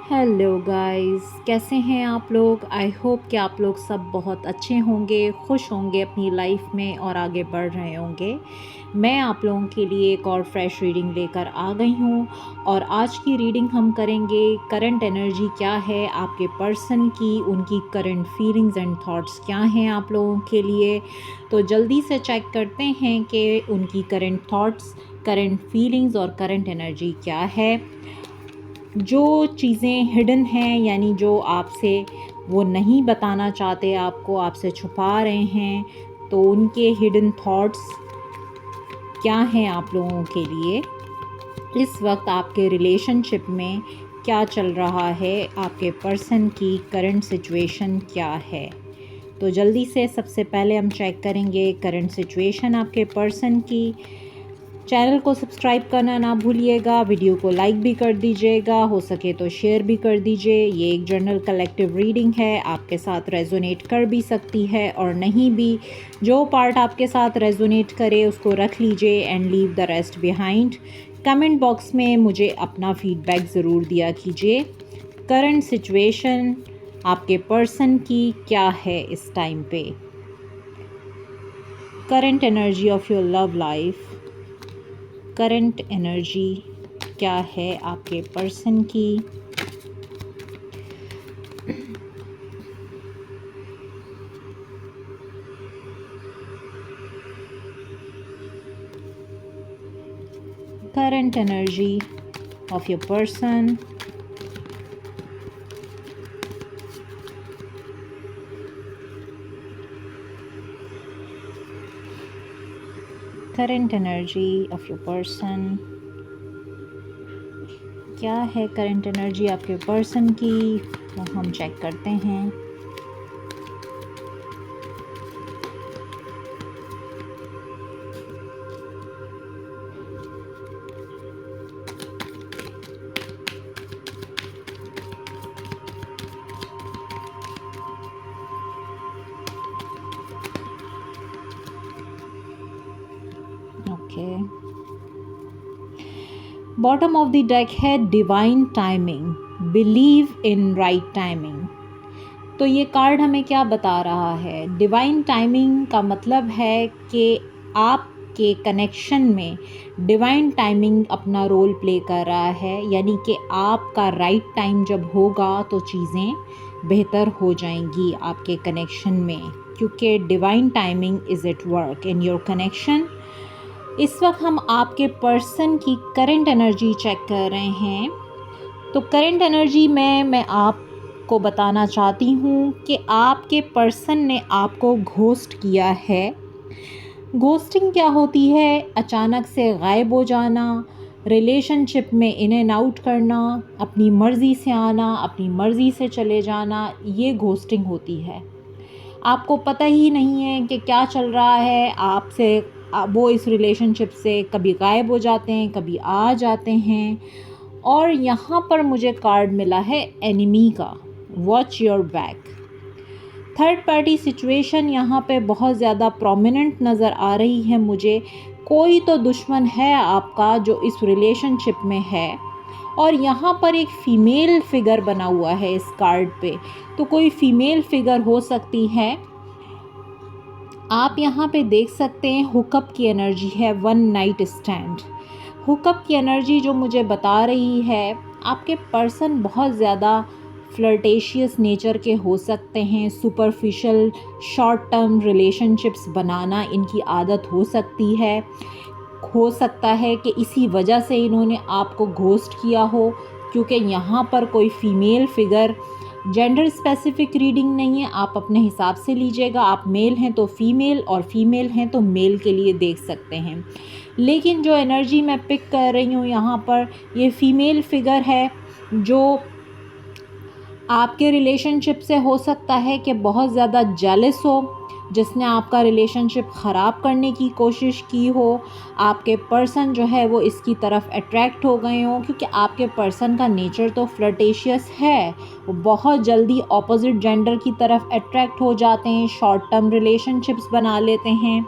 Hello guys, कैसे हैं आप लोग। आई होप कि आप लोग सब बहुत अच्छे होंगे, खुश होंगे अपनी लाइफ में और आगे बढ़ रहे होंगे। मैं आप लोगों के लिए एक और फ्रेश रीडिंग लेकर आ गई हूँ और आज की रीडिंग हम करेंगे करंट एनर्जी क्या है आपके पर्सन की, उनकी करंट फीलिंग्स एंड थॉट्स क्या हैं आप लोगों के लिए। तो जल्दी से चेक करते हैं कि उनकी करंट थॉट्स, करंट फीलिंग्स और करंट एनर्जी क्या है। जो चीज़ें हिडन हैं, यानी जो आपसे वो नहीं बताना चाहते, आपको आपसे छुपा रहे हैं, तो उनके हिडन थॉट्स क्या हैं आप लोगों के लिए। इस वक्त आपके रिलेशनशिप में क्या चल रहा है, आपके पर्सन की करंट सिचुएशन क्या है। तो जल्दी से सबसे पहले हम चेक करेंगे करंट सिचुएशन आपके पर्सन की। चैनल को सब्सक्राइब करना ना भूलिएगा, वीडियो को लाइक भी कर दीजिएगा, हो सके तो शेयर भी कर दीजिए। ये एक जनरल कलेक्टिव रीडिंग है, आपके साथ रेजोनेट कर भी सकती है और नहीं भी। जो पार्ट आपके साथ रेजोनेट करे उसको रख लीजिए and leave the rest behind. Comment box में मुझे अपना फीडबैक ज़रूर दिया कीजिए। करंट सिचुएशन आपके पर्सन की क्या है इस टाइम पे। Current energy of your love life, current energy क्या है आपके पर्सन की। Current energy of your person, current energy of your person क्या है। करंट एनर्जी आपके पर्सन की वो हम चेक करते हैं। Okay, bottom of the deck है divine timing, believe in right timing. तो ये कार्ड हमें क्या बता रहा है। डिवाइन टाइमिंग का मतलब है कि आपके कनेक्शन में डिवाइन टाइमिंग अपना रोल प्ले कर रहा है, यानी कि आपका राइट टाइम जब होगा तो चीज़ें बेहतर हो जाएंगी आपके कनेक्शन में, क्योंकि divine timing is at work in your connection. इस वक्त हम आपके पर्सन की करंट एनर्जी चेक कर रहे हैं। तो करंट एनर्जी में मैं आपको बताना चाहती हूँ कि आपके पर्सन ने आपको घोस्ट किया है। घोस्टिंग क्या होती है? अचानक से गायब हो जाना, रिलेशनशिप में इन एंड आउट करना, अपनी मर्ज़ी से आना, अपनी मर्ज़ी से चले जाना, ये घोस्टिंग होती है। आपको पता ही नहीं है कि क्या चल रहा है आपसे। वो इस रिलेशनशिप से कभी गायब हो जाते हैं, कभी आ जाते हैं। और यहाँ पर मुझे कार्ड मिला है एनिमी का, watch your back. Third party situation यहाँ पे बहुत ज़्यादा प्रोमिनेंट नज़र आ रही है मुझे। कोई तो दुश्मन है आपका जो इस रिलेशनशिप में है, और यहाँ पर एक फ़ीमेल फिगर बना हुआ है इस कार्ड पे। तो कोई फ़ीमेल फिगर हो सकती है। आप यहाँ पे देख सकते हैं हुकअप की एनर्जी है, वन नाइट स्टैंड। हुकअप की एनर्जी जो मुझे बता रही है आपके पर्सन बहुत ज़्यादा फ्लर्टेशियस नेचर के हो सकते हैं। सुपरफिशियल शॉर्ट टर्म रिलेशनशिप्स बनाना इनकी आदत हो सकती है। हो सकता है कि इसी वजह से इन्होंने आपको घोस्ट किया हो, क्योंकि यहाँ पर कोई female figure, gender specific reading नहीं है, आप अपने हिसाब से लीजिएगा। आप मेल हैं तो फीमेल और फीमेल हैं तो मेल के लिए देख सकते हैं। लेकिन जो एनर्जी मैं पिक कर रही हूँ यहाँ पर, ये फीमेल फिगर है जो आपके रिलेशनशिप से हो सकता है कि बहुत ज़्यादा जेलस हो, जिसने आपका रिलेशनशिप ख़राब करने की कोशिश की हो। आपके पर्सन जो है वो इसकी तरफ अट्रैक्ट हो गए हों, क्योंकि आपके पर्सन का नेचर तो फ्लर्टेशियस है। वो बहुत जल्दी ऑपोजिट जेंडर की तरफ अट्रैक्ट हो जाते हैं, शॉर्ट टर्म रिलेशनशिप्स बना लेते हैं।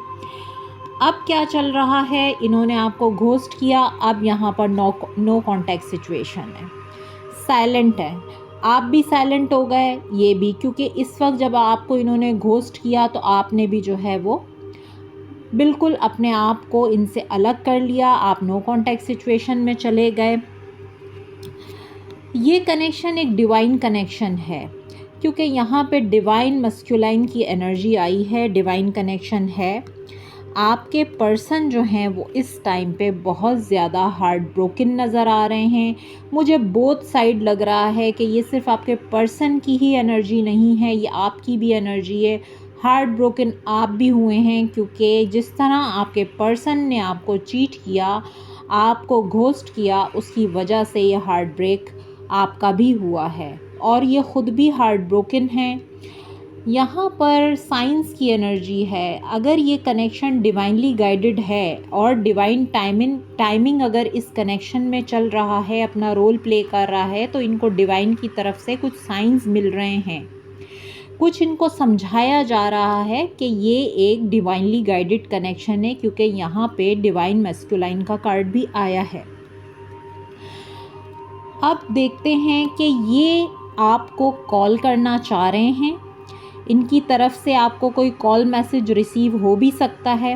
अब क्या चल रहा है, इन्होंने आपको घोस्ट किया। अब यहाँ पर नो कॉन्टैक्ट सिचुएशन है। साइलेंट है, आप भी साइलेंट हो गए, ये भी, क्योंकि इस वक्त जब आपको इन्होंने घोस्ट किया तो आपने भी जो है वो बिल्कुल अपने आप को इनसे अलग कर लिया, आप नो कांटेक्ट सिचुएशन में चले गए। ये कनेक्शन एक डिवाइन कनेक्शन है, क्योंकि यहाँ पे डिवाइन मस्कुलाइन की एनर्जी आई है, डिवाइन कनेक्शन है। आपके पर्सन जो हैं वो इस टाइम पे बहुत ज़्यादा हार्ट ब्रोकन नज़र आ रहे हैं। मुझे बोथ साइड लग रहा है कि ये सिर्फ आपके पर्सन की ही एनर्जी नहीं है, ये आपकी भी एनर्जी है। हार्ट ब्रोकन आप भी हुए हैं, क्योंकि जिस तरह आपके पर्सन ने आपको चीट किया, आपको घोस्ट किया, उसकी वजह से ये हार्ट ब्रेक आपका भी हुआ है और ये ख़ुद भी हार्ट ब्रोकन हैं। यहाँ पर साइंस की एनर्जी है। अगर ये कनेक्शन डिवाइनली गाइडेड है और डिवाइन टाइमिंग अगर इस कनेक्शन में चल रहा है, अपना रोल प्ले कर रहा है, तो इनको डिवाइन की तरफ से कुछ साइंस मिल रहे हैं, कुछ इनको समझाया जा रहा है कि ये एक डिवाइनली गाइडेड कनेक्शन है, क्योंकि यहाँ पे डिवाइन मैस्कुलाइन का कार्ड भी आया है। अब देखते हैं कि ये आपको कॉल करना चाह रहे हैं, इनकी तरफ से आपको कोई कॉल मैसेज रिसीव हो भी सकता है।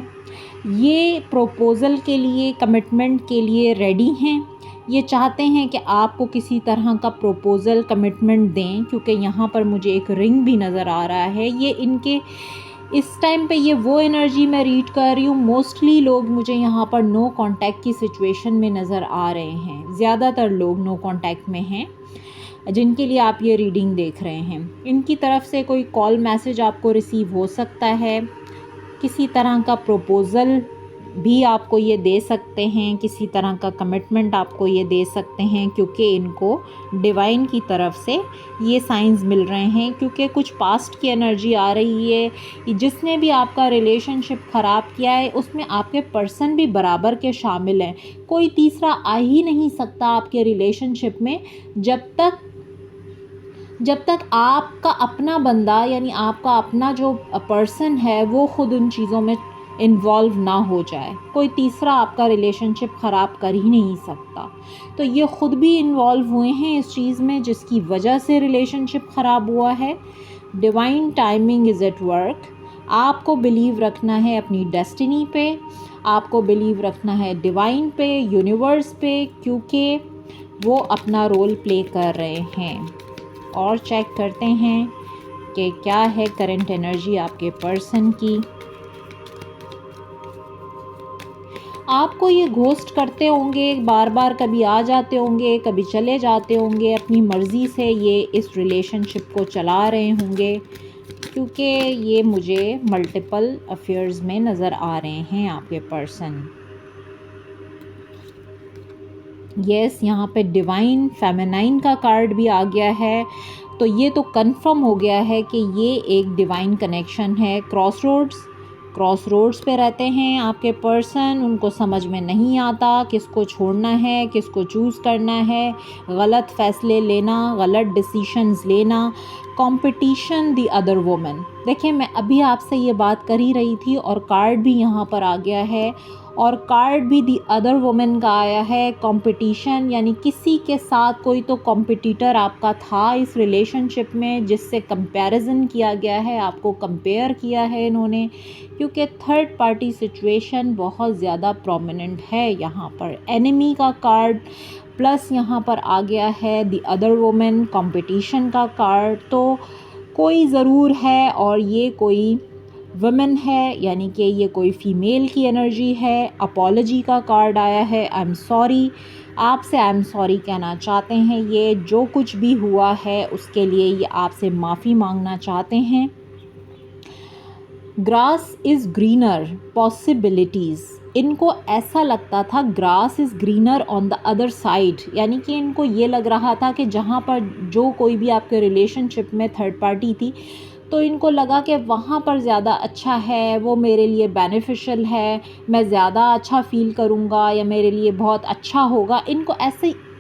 ये प्रपोज़ल के लिए, कमिटमेंट के लिए रेडी हैं। ये चाहते हैं कि आपको किसी तरह का प्रपोज़ल, कमिटमेंट दें, क्योंकि यहाँ पर मुझे एक रिंग भी नज़र आ रहा है। ये इनके इस टाइम पे ये वो एनर्जी मैं रीड कर रही हूँ। मोस्टली लोग मुझे यहाँ पर नो कांटेक्ट की सिचुएशन में नज़र आ रहे हैं। ज़्यादातर लोग नो कांटेक्ट में हैं जिनके लिए आप ये रीडिंग देख रहे हैं। इनकी तरफ से कोई कॉल मैसेज आपको रिसीव हो सकता है, किसी तरह का प्रपोज़ल भी आपको ये दे सकते हैं, किसी तरह का कमिटमेंट आपको ये दे सकते हैं, क्योंकि इनको डिवाइन की तरफ से ये साइंस मिल रहे हैं। क्योंकि कुछ पास्ट की एनर्जी आ रही है। जिसने भी आपका रिलेशनशिप ख़राब किया है उसमें आपके पर्सन भी बराबर के शामिल हैं। कोई तीसरा आ ही नहीं सकता आपके रिलेशनशिप में जब तक आपका अपना बंदा, यानी आपका अपना जो पर्सन है, वो ख़ुद उन चीज़ों में इन्वॉल्व ना हो जाए। कोई तीसरा आपका रिलेशनशिप ख़राब कर ही नहीं सकता। तो ये ख़ुद भी इन्वॉल्व हुए हैं इस चीज़ में, जिसकी वजह से रिलेशनशिप ख़राब हुआ है। Divine timing is at work. आपको बिलीव रखना है अपनी डेस्टिनी पे, आपको बिलीव रखना है डिवाइन पे, यूनिवर्स पे, क्योंकि वो अपना रोल प्ले कर रहे हैं। और चेक करते हैं कि क्या है करंट एनर्जी आपके पर्सन की। आपको ये घोस्ट करते होंगे बार बार, कभी आ जाते होंगे, कभी चले जाते होंगे, अपनी मर्ज़ी से ये इस रिलेशनशिप को चला रहे होंगे, क्योंकि ये मुझे मल्टीपल अफेयर्स में नज़र आ रहे हैं आपके पर्सन। यस, यहाँ पे डिवाइन फेमिनाइन का कार्ड भी आ गया है, तो ये तो कंफर्म हो गया है कि ये एक डिवाइन कनेक्शन है। क्रॉस रोड्स पे रहते हैं आपके पर्सन। उनको समझ में नहीं आता किसको छोड़ना है, किसको चूज़ करना है, गलत फ़ैसले लेना, गलत डिसीशंस लेना, कंपटीशन द अदर वुमन। देखिए, मैं अभी आपसे ये बात कर ही रही थी और कार्ड भी यहाँ पर आ गया है, और कार्ड भी दी अदर वुमेन का आया है। कंपटीशन, यानी किसी के साथ कोई तो कॉम्पिटिटर आपका था इस रिलेशनशिप में, जिससे कंपैरिजन किया गया है, आपको कंपेयर किया है इन्होंने, क्योंकि थर्ड पार्टी सिचुएशन बहुत ज़्यादा प्रोमिनेंट है यहाँ पर। एनिमी का कार्ड प्लस यहाँ पर आ गया है दी अदर वुमेन, कंपटीशन का कार्ड। तो कोई ज़रूर है, और ये कोई वुमेन है, यानी कि ये कोई फीमेल की एनर्जी है। अपॉलजी का कार्ड आया है, आई एम सॉरी। आपसे आई एम सॉरी कहना चाहते हैं। ये जो कुछ भी हुआ है उसके लिए ये आपसे माफ़ी मांगना चाहते हैं। Grass is greener, possibilities. इनको ऐसा लगता था grass is greener on the other side, यानी कि इनको ये लग रहा था कि जहाँ पर जो कोई भी आपके रिलेशनशिप में थर्ड पार्टी थी, तो इनको लगा कि वहाँ पर ज़्यादा अच्छा है, वो मेरे लिए बेनिफिशियल है, मैं ज़्यादा अच्छा फ़ील करूँगा या मेरे लिए बहुत अच्छा होगा। इनको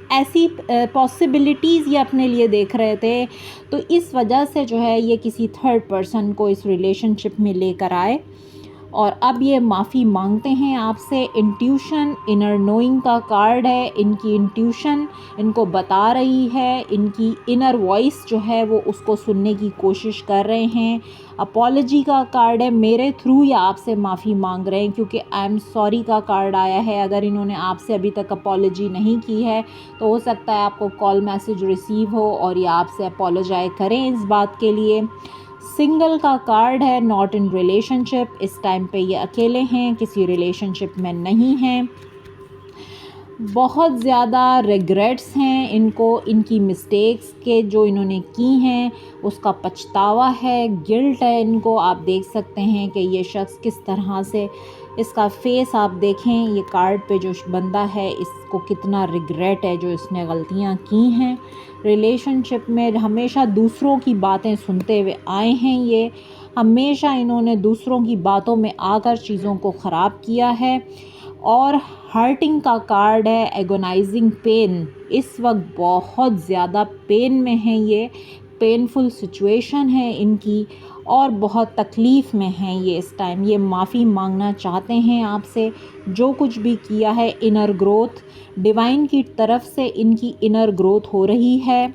ऐसी पॉसिबिलिटीज़ ये अपने लिए देख रहे थे। तो इस वजह से जो है ये किसी थर्ड पर्सन को इस रिलेशनशिप में लेकर आए, और अब ये माफ़ी मांगते हैं आपसे। इंट्यूशन, इनर नोइंग का कार्ड है। इनकी इंट्यूशन इनको बता रही है, इनकी इनर वॉइस जो है वो उसको सुनने की कोशिश कर रहे हैं। अपॉलॉजी का कार्ड है, मेरे थ्रू या आपसे माफ़ी मांग रहे हैं, क्योंकि आई एम सॉरी का कार्ड आया है। अगर इन्होंने आपसे अभी तक अपॉलॉजी नहीं की है तो हो सकता है आपको कॉल मैसेज रिसीव हो और ये आपसे अपॉलोजाइज करें इस बात के लिए। सिंगल का कार्ड है, नॉट इन रिलेशनशिप। इस टाइम पे ये अकेले हैं, किसी रिलेशनशिप में नहीं हैं। बहुत ज़्यादा रिग्रेट्स हैं इनको, इनकी मिस्टेक्स के जो इन्होंने की हैं उसका पछतावा है, गिल्ट है इनको। आप देख सकते हैं कि ये शख्स किस तरह से, इसका फेस आप देखें, ये कार्ड पे जो बंदा है इसको कितना रिग्रेट है जो इसने गलतियां की हैं। रिलेशनशिप में हमेशा दूसरों की बातें सुनते हुए आए हैं ये, हमेशा इन्होंने दूसरों की बातों में आकर चीज़ों को ख़राब किया है। और हर्टिंग का कार्ड है, एगोनाइजिंग पेन। इस वक्त बहुत ज़्यादा पेन में हैं ये, पेनफुल सिचुएशन है इनकी और बहुत तकलीफ़ में हैं ये इस टाइम। ये माफ़ी मांगना चाहते हैं आपसे जो कुछ भी किया है। इनर ग्रोथ, डिवाइन की तरफ से इनकी इनर ग्रोथ हो रही है।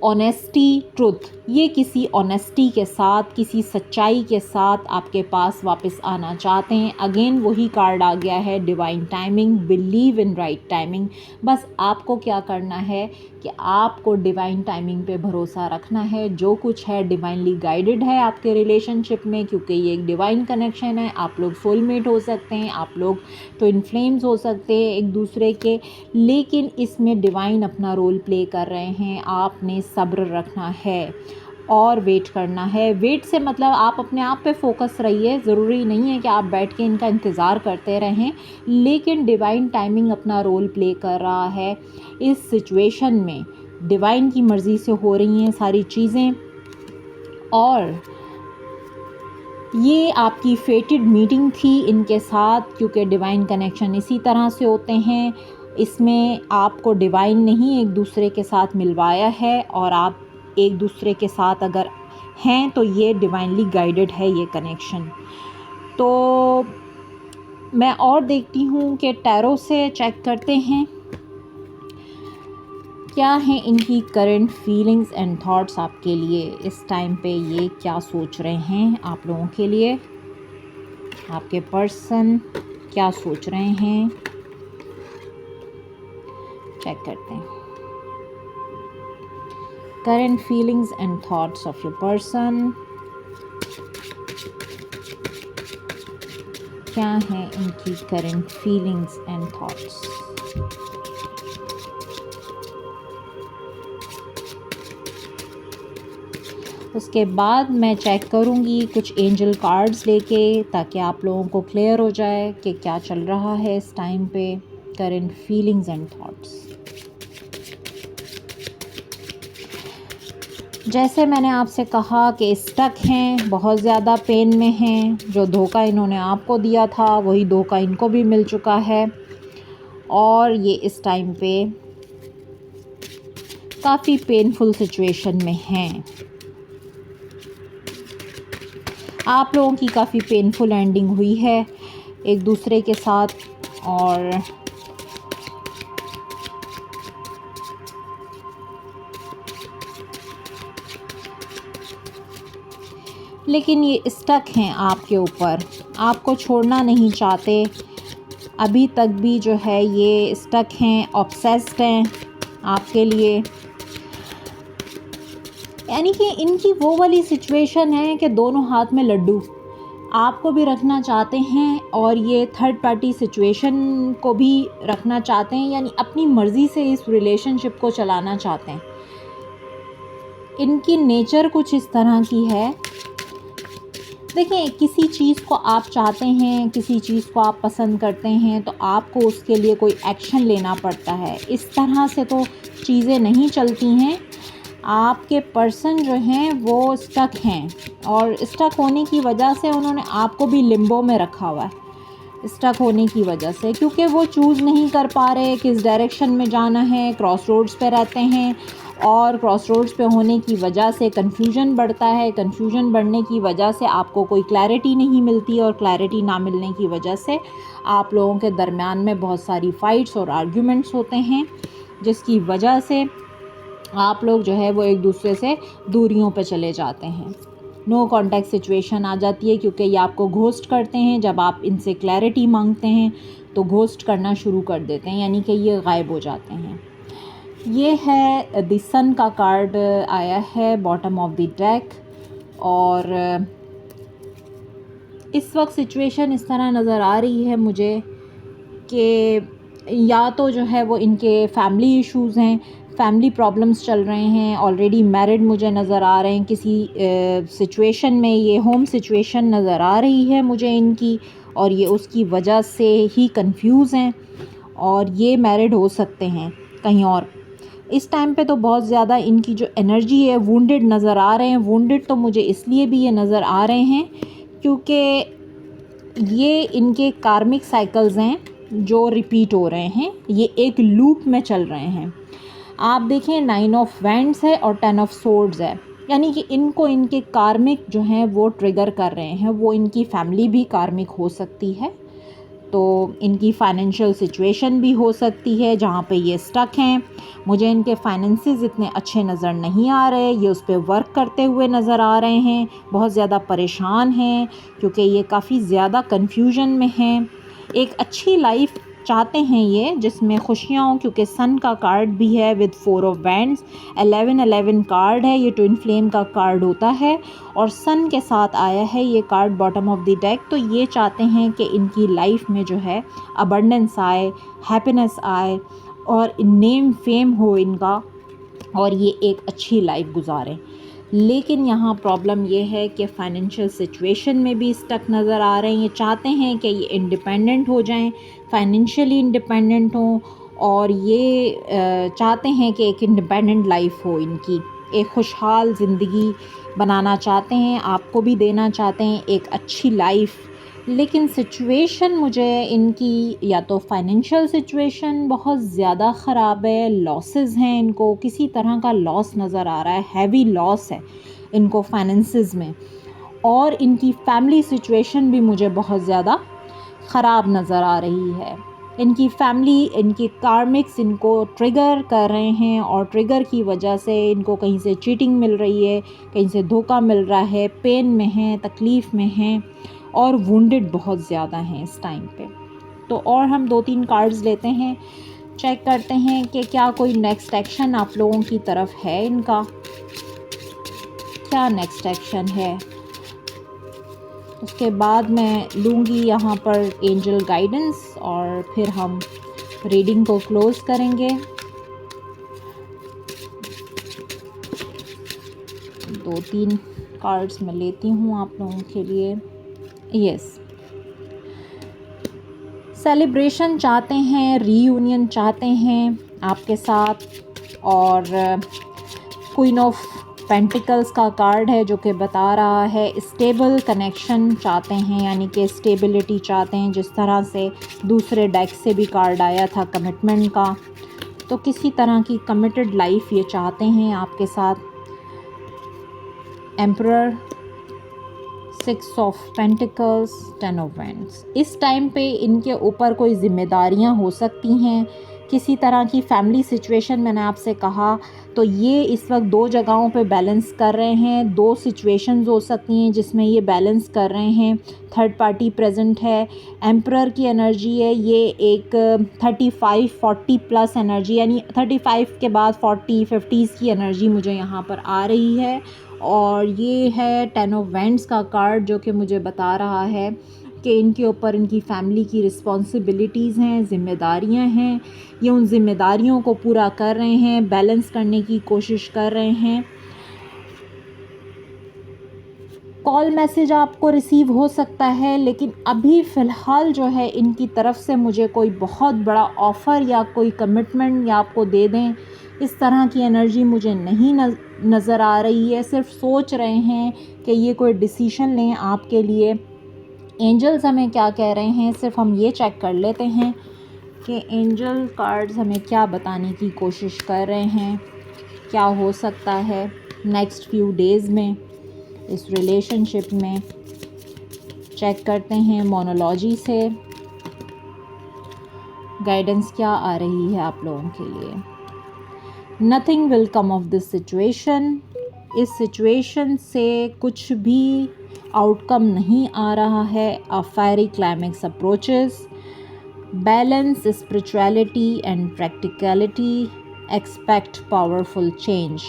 ऑनेस्टी, ट्रुथ, ये किसी ऑनेस्टी के साथ, किसी सच्चाई के साथ आपके पास वापस आना चाहते हैं। अगेन वही कार्ड आ गया है, divine timing, believe in right timing. बस आपको क्या करना है कि आपको डिवाइन टाइमिंग पे भरोसा रखना है। जो कुछ है डिवाइनली गाइडेड है आपके रिलेशनशिप में, क्योंकि ये एक डिवाइन कनेक्शन है। आप लोग सोलमेट हो सकते हैं, आप लोग ट्विन फ्लेम्स हो सकते हैं एक दूसरे के, लेकिन इसमें डिवाइन अपना रोल प्ले कर रहे हैं। आपने सब्र रखना है और वेट करना है। वेट से मतलब आप अपने आप पे फोकस रहिए, ज़रूरी नहीं है कि आप बैठ के इनका इंतज़ार करते रहें, लेकिन डिवाइन टाइमिंग अपना रोल प्ले कर रहा है इस सिचुएशन में। डिवाइन की मर्ज़ी से हो रही हैं सारी चीज़ें और ये आपकी फेटेड मीटिंग थी इनके साथ, क्योंकि डिवाइन कनेक्शन इसी तरह से होते हैं। इसमें आपको डिवाइन ने ही एक दूसरे के साथ मिलवाया है और आप एक दूसरे के साथ अगर हैं तो ये डिवाइनली गाइडेड है ये कनेक्शन। तो मैं और देखती हूँ कि टैरो से चेक करते हैं क्या हैं इनकी करंट फीलिंग्स एंड थॉट्स आपके लिए इस टाइम पे। ये क्या सोच रहे हैं आप लोगों के लिए, आपके पर्सन क्या सोच रहे हैं, चेक करते हैं। Current feelings and thoughts of your person, क्या हैं इनकी करंट फीलिंग्स एंड थॉट्स। उसके बाद मैं चेक करूँगी कुछ एंजल कार्ड्स लेके, ताकि आप लोगों को क्लियर हो जाए कि क्या चल रहा है इस टाइम पे। करंट फीलिंग्स एंड थॉट्स, जैसे मैंने आपसे कहा कि स्टक हैं, बहुत ज़्यादा पेन में हैं। जो धोखा इन्होंने आपको दिया था वही धोखा इनको भी मिल चुका है और ये इस टाइम पे काफ़ी पेनफुल सिचुएशन में हैं। आप लोगों की काफ़ी पेनफुल एंडिंग हुई है एक दूसरे के साथ और लेकिन ये स्टक हैं आपके ऊपर, आपको छोड़ना नहीं चाहते। अभी तक भी जो है ये स्टक हैं, ऑब्सेस्ड हैं आपके लिए। यानी कि इनकी वो वाली सिचुएशन है कि दोनों हाथ में लड्डू, आपको भी रखना चाहते हैं और ये थर्ड पार्टी सिचुएशन को भी रखना चाहते हैं, यानी अपनी मर्ज़ी से इस रिलेशनशिप को चलाना चाहते हैं। इनकी नेचर कुछ इस तरह की है। देखिए, किसी चीज़ को आप चाहते हैं, किसी चीज़ को आप पसंद करते हैं तो आपको उसके लिए कोई एक्शन लेना पड़ता है। इस तरह से तो चीज़ें नहीं चलती हैं। आपके पर्सन जो हैं वो स्टक हैं और स्टक होने की वजह से उन्होंने आपको भी लिम्बो में रखा हुआ है। स्टक होने की वजह से, क्योंकि वो चूज़ नहीं कर पा रहे किस डायरेक्शन में जाना है, क्रॉस रोड्स पे रहते हैं और क्रॉसरोड्स पे होने की वजह से कन्फ्यूजन बढ़ता है। कन्फ्यूजन बढ़ने की वजह से आपको कोई क्लैरिटी नहीं मिलती और क्लैरिटी ना मिलने की वजह से आप लोगों के दरमियान में बहुत सारी फ़ाइट्स और आर्ग्यूमेंट्स होते हैं, जिसकी वजह से आप लोग जो है वो एक दूसरे से दूरियों पे चले जाते हैं। नो कॉन्टैक्ट सिचुएशन आ जाती है, क्योंकि ये आपको घोस्ट करते हैं। जब आप इनसे क्लैरिटी मांगते हैं तो घोस्ट करना शुरू कर देते हैं, यानी कि ये गायब हो जाते हैं। ये है द सन का कार्ड आया है बॉटम ऑफ द डेक, और इस वक्त सिचुएशन इस तरह नज़र आ रही है मुझे कि या तो जो है वो इनके फैमिली इश्यूज़ हैं, फैमिली प्रॉब्लम्स चल रहे हैं, ऑलरेडी मैरिड मुझे नज़र आ रहे हैं। किसी सिचुएशन में ये होम सिचुएशन नज़र आ रही है मुझे इनकी, और ये उसकी वजह से ही कंफ्यूज हैं, और ये मैरिड हो सकते हैं कहीं और। इस टाइम पे तो बहुत ज़्यादा इनकी जो एनर्जी है वुंडेड नज़र आ रहे हैं। वुंडेड तो मुझे इसलिए भी ये नज़र आ रहे हैं क्योंकि ये इनके कार्मिक साइकिल्स हैं जो रिपीट हो रहे हैं, ये एक लूप में चल रहे हैं। आप देखें 9 ऑफ वैंड्स है और 10 ऑफ सोर्ड्स है, यानी कि इनको इनके कार्मिक जो हैं वो ट्रिगर कर रहे हैं। वो इनकी फैमिली भी कार्मिक हो सकती है, तो इनकी फाइनेंशियल सिचुएशन भी हो सकती है जहाँ पे ये स्टक हैं। मुझे इनके फाइनेंसेस इतने अच्छे नज़र नहीं आ रहे, ये उस पर वर्क करते हुए नज़र आ रहे हैं। बहुत ज़्यादा परेशान हैं क्योंकि ये काफ़ी ज़्यादा कन्फ्यूजन में हैं। एक अच्छी लाइफ चाहते हैं ये जिसमें खुशियाँ हों, क्योंकि सन का कार्ड भी है विद 4 ऑफ वैंड्स। 11 कार्ड है, ये ट्विन फ्लेम का कार्ड होता है और सन के साथ आया है ये card bottom of the deck. तो ये चाहते हैं कि इनकी लाइफ में जो है अबंडेंस आए, हैप्पीनेस आए और नेम फेम हो इनका, और ये एक अच्छी लाइफ गुजारें। लेकिन यहाँ प्रॉब्लम ये है कि फ़ाइनेंशियल सिचुएशन में भी स्टक नज़र आ रहे हैं। ये चाहते हैं कि ये इंडिपेंडेंट हो जाएं, फाइनेंशियली इंडिपेंडेंट हों, और ये चाहते हैं कि एक इंडिपेंडेंट लाइफ हो इनकी, एक खुशहाल ज़िंदगी बनाना चाहते हैं, आपको भी देना चाहते हैं एक अच्छी लाइफ। लेकिन सिचुएशन मुझे इनकी या तो फाइनेंशियल सिचुएशन बहुत ज़्यादा ख़राब है, लॉसेस हैं, इनको किसी तरह का लॉस नज़र आ रहा है, हैवी लॉस है इनको फाइनेंसेस में, और इनकी फैमिली सिचुएशन भी मुझे बहुत ज़्यादा ख़राब नज़र आ रही है। इनकी फैमिली, इनके कार्मिक्स इनको ट्रिगर कर रहे हैं, और ट्रिगर की वजह से इनको कहीं से चीटिंग मिल रही है, कहीं से धोखा मिल रहा है, पेन में हैं, तकलीफ़ में हैं, और वुंडेड बहुत ज़्यादा हैं इस टाइम पे। तो और हम 2-3 कार्ड्स लेते हैं, चेक करते हैं कि क्या कोई नेक्स्ट एक्शन आप लोगों की तरफ है इनका, क्या नेक्स्ट एक्शन है। उसके बाद मैं लूँगी यहाँ पर एंजल गाइडेंस, और फिर हम रीडिंग को क्लोज़ करेंगे। 2-3 कार्ड्स मैं लेती हूँ आप लोगों के लिए। यस, सेलिब्रेशन चाहते हैं, रीयूनियन चाहते हैं आपके साथ, और क्वीन ऑफ पेंटिकल्स का कार्ड है जो कि बता रहा है स्टेबल कनेक्शन चाहते हैं, यानी कि स्टेबिलिटी चाहते हैं। जिस तरह से दूसरे डेक से भी कार्ड आया था कमिटमेंट का, तो किसी तरह की कमिटेड लाइफ ये चाहते हैं आपके साथ। Emperor, 6 of pentacles, 10 of wands. इस टाइम पे इनके ऊपर कोई ज़िम्मेदारियां हो सकती हैं, किसी तरह की फैमिली सिचुएशन। मैंने आपसे कहा तो ये इस वक्त 2 जगहों पे बैलेंस कर रहे हैं। 2 सिचुएशंस हो सकती हैं जिसमें ये बैलेंस कर रहे हैं। थर्ड पार्टी प्रेजेंट है, एम्परर की एनर्जी है, ये एक 35-40 प्लस एनर्जी, यानी 35 के बाद 40-50s की एनर्जी मुझे यहाँ पर आ रही है। और ये है 10 ऑफ वैंड्स का कार्ड जो कि मुझे बता रहा है कि इनके ऊपर इनकी फैमिली की रिस्पॉन्सिबिलिटीज़ हैं, ज़िम्मेदारियां हैं। ये उन ज़िम्मेदारियों को पूरा कर रहे हैं, बैलेंस करने की कोशिश कर रहे हैं। कॉल मैसेज आपको रिसीव हो सकता है, लेकिन अभी फ़िलहाल जो है इनकी तरफ से मुझे कोई बहुत बड़ा ऑफ़र या कोई कमिटमेंट या आपको दे दें, इस तरह की एनर्जी मुझे नहीं नज़र आ रही है। सिर्फ सोच रहे हैं कि ये कोई डिसीजन लें आपके लिए। एंजल्स हमें क्या कह रहे हैं, सिर्फ हम ये चेक कर लेते हैं कि एंजल कार्ड्स हमें क्या बताने की कोशिश कर रहे हैं। क्या हो सकता है नेक्स्ट फ्यू डेज़ में इस रिलेशनशिप में। चेक करते हैं मोनोलॉजी से गाइडेंस क्या आ रही है आप लोगों के लिए। Nothing will come of this situation. इस सिचुएशन से कुछ भी आउटकम नहीं आ रहा है। A fiery climax approaches, balance spirituality and practicality, expect powerful change.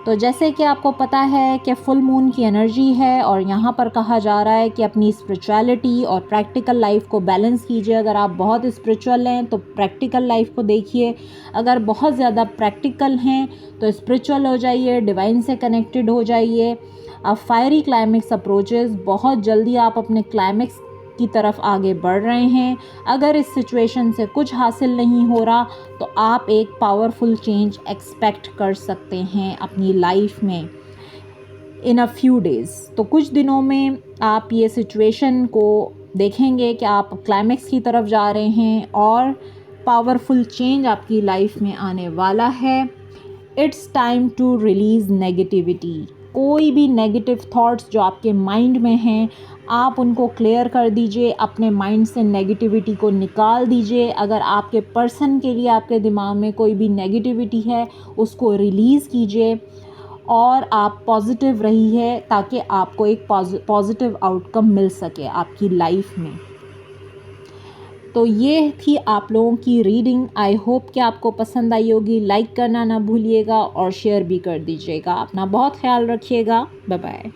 तो जैसे कि आपको पता है कि फुल मून की एनर्जी है और यहाँ पर कहा जा रहा है कि अपनी स्पिरिचुअलिटी और प्रैक्टिकल लाइफ को बैलेंस कीजिए। अगर आप बहुत स्पिरिचुअल हैं तो प्रैक्टिकल लाइफ को देखिए, अगर बहुत ज़्यादा प्रैक्टिकल हैं तो स्पिरिचुअल हो जाइए, डिवाइन से कनेक्टेड हो जाइए। अब फायरी क्लाइमेक्स अप्रोचेस, बहुत जल्दी आप अपने क्लाइमेक्स की तरफ आगे बढ़ रहे हैं। अगर इस सिचुएशन से कुछ हासिल नहीं हो रहा तो आप एक पावरफुल चेंज एक्सपेक्ट कर सकते हैं अपनी लाइफ में इन अ फ्यू डेज़। तो कुछ दिनों में आप ये सिचुएशन को देखेंगे कि आप क्लाइमेक्स की तरफ जा रहे हैं और पावरफुल चेंज आपकी लाइफ में आने वाला है। It's time to release negativity. कोई भी नेगेटिव थॉट्स जो आपके माइंड में हैं, आप उनको क्लियर कर दीजिए, अपने माइंड से नेगेटिविटी को निकाल दीजिए। अगर आपके पर्सन के लिए आपके दिमाग में कोई भी नेगेटिविटी है उसको रिलीज़ कीजिए और आप पॉजिटिव रहिए ताकि आपको एक पॉजिटिव आउटकम मिल सके आपकी लाइफ में। तो ये थी आप लोगों की रीडिंग। आई होप कि आपको पसंद आई होगी। लाइक करना ना भूलिएगा और शेयर भी कर दीजिएगा। अपना बहुत ख्याल रखिएगा। Bye bye.